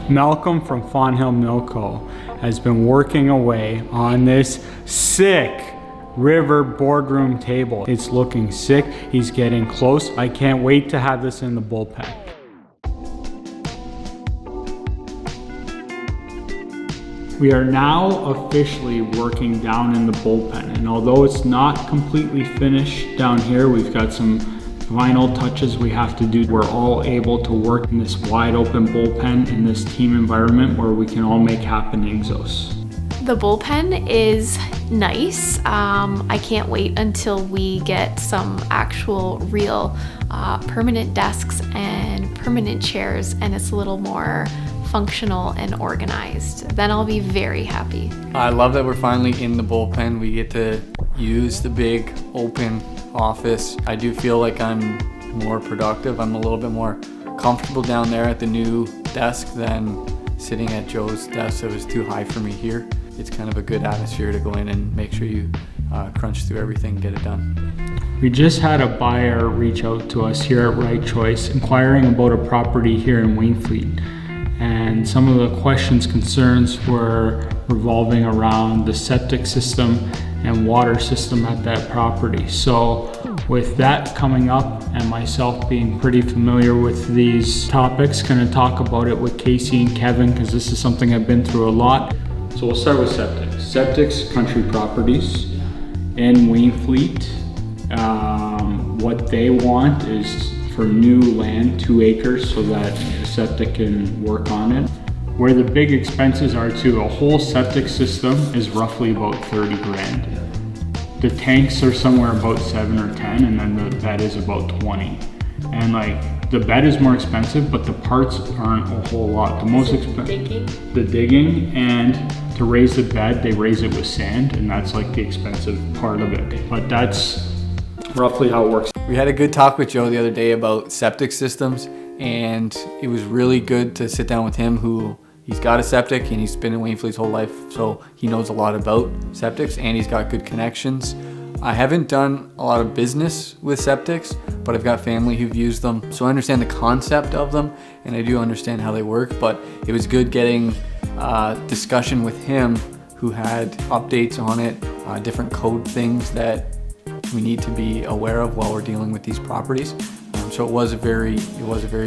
Malcolm from Fonthill Mill Co has been working away on this sick river boardroom table. It's looking sick. He's getting close. I can't wait to have this in the bullpen. We are now officially working down in the bullpen, and although it's not completely finished down here, we've got some final touches we have to do. We're all able to work in this wide open bullpen in this team environment where we can all make happen exos. The bullpen is nice. I can't wait until we get some actual real permanent desks and permanent chairs, and it's a little more functional and organized. Then I'll be very happy. I love that we're finally in the bullpen. We get to use the big open office. I do feel like I'm more productive. I'm a little bit more comfortable down there at the new desk than sitting at Joe's desk that was too high for me here. It's kind of a good atmosphere to go in and make sure you crunch through everything and get it done. We just had a buyer reach out to us here at Right Choice inquiring about a property here in Wainfleet. And some of the questions, concerns were revolving around the septic system and water system at that property. So with that coming up and myself being pretty familiar with these topics, gonna talk about it with Casey and Kevin because this is something I've been through a lot. So we'll start with septic. Septic's country properties in Wainfleet. What they want is for new land, 2 acres, so that septic can work on it. Where the big expenses are too, a whole septic system is roughly about 30 grand. The tanks are somewhere about 7 or 10, and then the bed is about 20. And like, the bed is more expensive, but the parts aren't a whole lot. The most expensive, the digging, and to raise the bed, they raise it with sand, and that's like the expensive part of it. But that's roughly how it works. We had a good talk with Joe the other day about septic systems, and it was really good to sit down with him he's got a septic and he's been in Wainfleet his whole life, so he knows a lot about septics and he's got good connections. I haven't done a lot of business with septics, but I've got family who've used them, so I understand the concept of them and I do understand how they work. But it was good getting discussion with him who had updates on it, different code things that we need to be aware of while we're dealing with these properties. So it was a very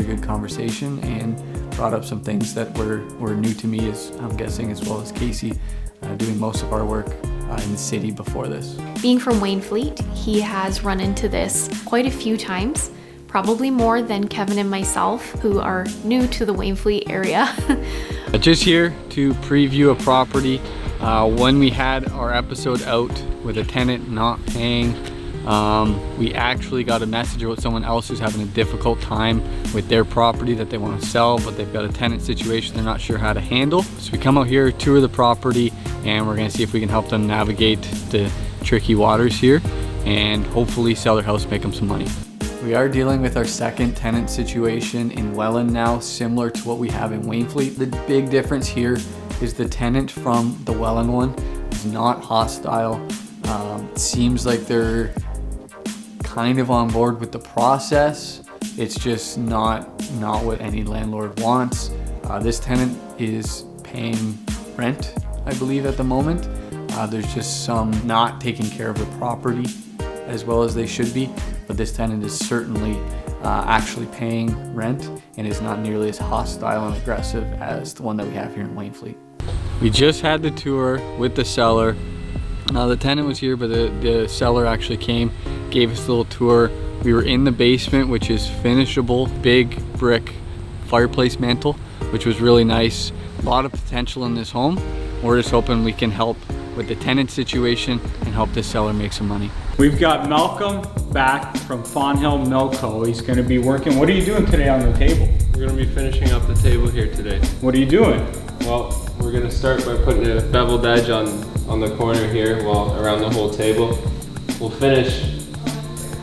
good conversation and brought up some things that were new to me, as I'm guessing, as well as Casey, doing most of our work in the city before this. Being from Wainfleet, he has run into this quite a few times, probably more than Kevin and myself, who are new to the Wainfleet area. Just here to preview a property. When we had our episode out with a tenant not paying, we actually got a message about someone else who's having a difficult time with their property that they want to sell, but they've got a tenant situation they're not sure how to handle. So we come out here, tour the property, and we're going to see if we can help them navigate the tricky waters here and hopefully sell their house, make them some money. We are dealing with our second tenant situation in Welland now, similar to what we have in Wainfleet. The big difference here is the tenant from the Welland one is not hostile. It seems like they're kind of on board with the process. It's just not what any landlord wants. This tenant is paying rent, I believe, at the moment. There's just some not taking care of the property as well as they should be, but this tenant is certainly actually paying rent and is not nearly as hostile and aggressive as the one that we have here in Wainfleet. We just had the tour with the seller. The tenant was here, but the seller actually came, gave us a little tour. We were in the basement, which is finishable, big brick fireplace mantle, which was really nice. A lot of potential in this home. We're just hoping we can help with the tenant situation and help this seller make some money. We've got Malcolm back from Fonthill Mill Co. He's going to be working. What are you doing today on the table? We're going to be finishing up the table here today. What are you doing? Well, we're going to start by putting a beveled edge on the corner here, around the whole table. We'll finish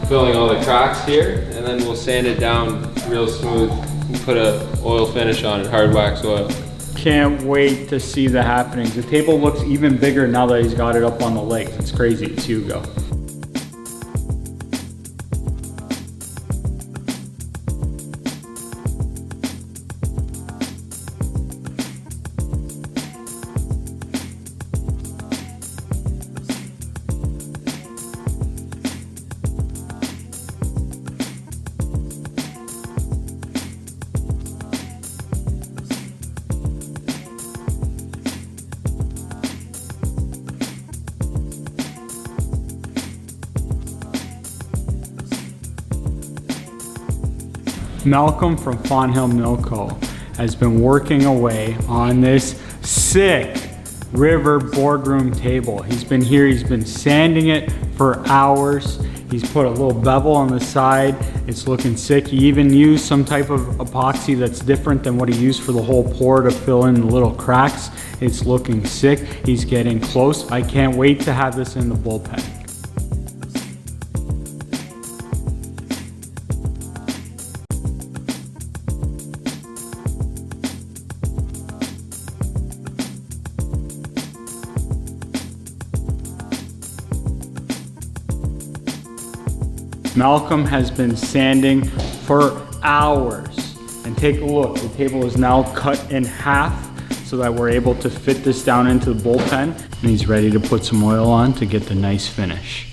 filling all the cracks here, and then we'll sand it down real smooth and put a oil finish on it, hard wax oil. Can't wait to see the happenings. The table looks even bigger now that he's got it up on the legs. It's crazy. It's Hugo. Malcolm from Fonthill Mill Co. has been working away on this sick river boardroom table. He's been here, he's been sanding it for hours. He's put a little bevel on the side. It's looking sick. He even used some type of epoxy that's different than what he used for the whole pour to fill in the little cracks. It's looking sick. He's getting close. I can't wait to have this in the bullpen. Malcolm has been sanding for hours. And take a look, the table is now cut in half so that we're able to fit this down into the bullpen. And he's ready to put some oil on to get the nice finish.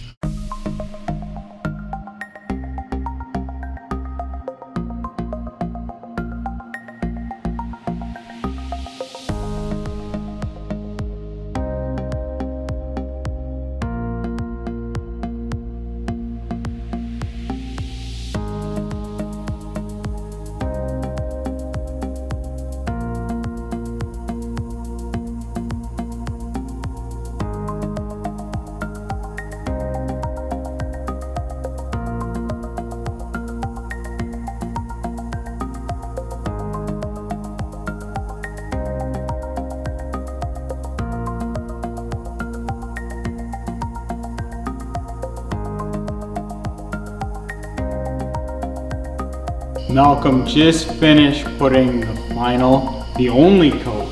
Malcolm just finished putting the only coat,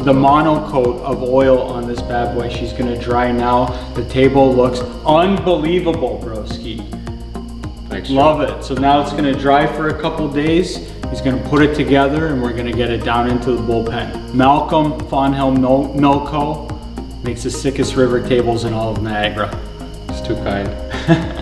the mono coat of oil on this bad boy. She's gonna dry now. The table looks unbelievable, broski. Thanks, love it. So now it's gonna dry for a couple days. He's gonna put it together and we're gonna get it down into the bullpen. Malcolm, Fonthill Mill Co. makes the sickest river tables in all of Niagara. It's too kind.